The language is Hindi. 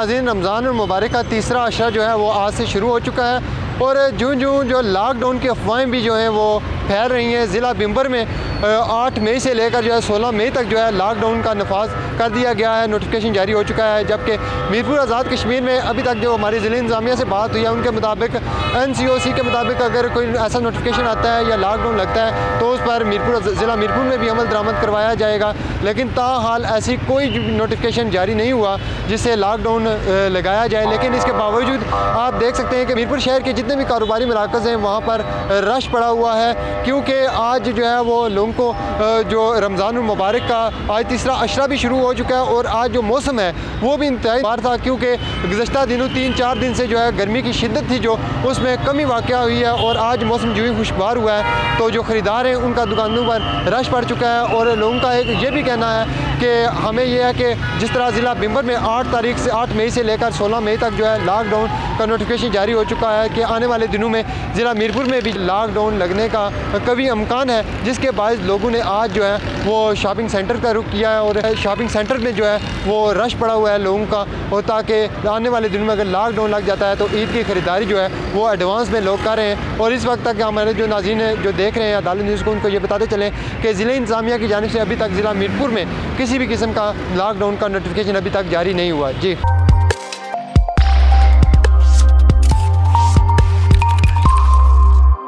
नाज़रीन, रमज़ान मुबारक का तीसरा अशरा जो है वो आज से शुरू हो चुका है और जूं जो लॉकडाउन की अफवाहें भी जो हैं वो फैल रही हैं। ज़िला बिम्बर में 8 मई से लेकर जो है 16 मई तक जो है लॉकडाउन का नफाज कर दिया गया है, नोटिफिकेशन जारी हो चुका है। जबकि मीरपुर आज़ाद कश्मीर में अभी तक जो हमारी ज़िला इंतज़ामिया से बात हुई है उनके मुताबिक NCOC के मुताबिक अगर कोई ऐसा नोटिफिकेशन आता है या लॉकडाउन लगता है तो उस पर ज़िला मीरपुर में भी अमल दरामद करवाया जाएगा। लेकिन ताहाल ऐसी कोई नोटिफिकेशन जारी नहीं हुआ जिससे लॉकडाउन लगाया जाए। लेकिन इसके बावजूद आप देख सकते हैं कि मीरपुर शहर के जितने भी कारोबारी मराकज़ हैं वहाँ पर रश पड़ा हुआ है, क्योंकि आज जो है वो लोगों को जो रमज़ान मुबारक का आज तीसरा अशरा भी शुरू हो चुका है और आज जो मौसम है वो भी इंतहाई बार था, क्योंकि गुज़श्ता दिनों 3-4 दिन से जो है गर्मी की शिद्दत थी जो उसमें कमी वाक़या हुई है और आज मौसम जो ही खुशगवार हुआ है तो जो ख़रीदार हैं उनका दुकानों पर रश पड़ चुका है। और लोगों का एक ये भी कहना है कि हमें यह है कि जिस तरह ज़िला बिम्बर में 8 मई से लेकर 16 मई तक जो है लॉकडाउन का नोटिफिकेशन जारी हो चुका है कि आने वाले दिनों में ज़िला मीरपुर में भी लॉकडाउन लगने का कभी इम्कान है, जिसके बायस लोगों ने आज जो है वो शॉपिंग सेंटर का रुख किया है और शॉपिंग सेंटर में जो है वो रश पड़ा हुआ है लोगों का, और ताकि आने वाले दिनों में अगर लॉकडाउन लग जाता है तो ईद की ख़रीदारी जो है वो एडवांस में लोग कर रहे हैं। और इस वक्त तक हमारे जो नाज़रीन हैं जो देख रहे हैं अदालत न्यूज़ को, उनको ये बताते चलें कि ज़िला इंतज़ामिया की जानिब से अभी तक ज़िला मीरपुर में किसी भी किस्म का लॉकडाउन का नोटिफिकेशन अभी तक जारी नहीं हुआ। जी।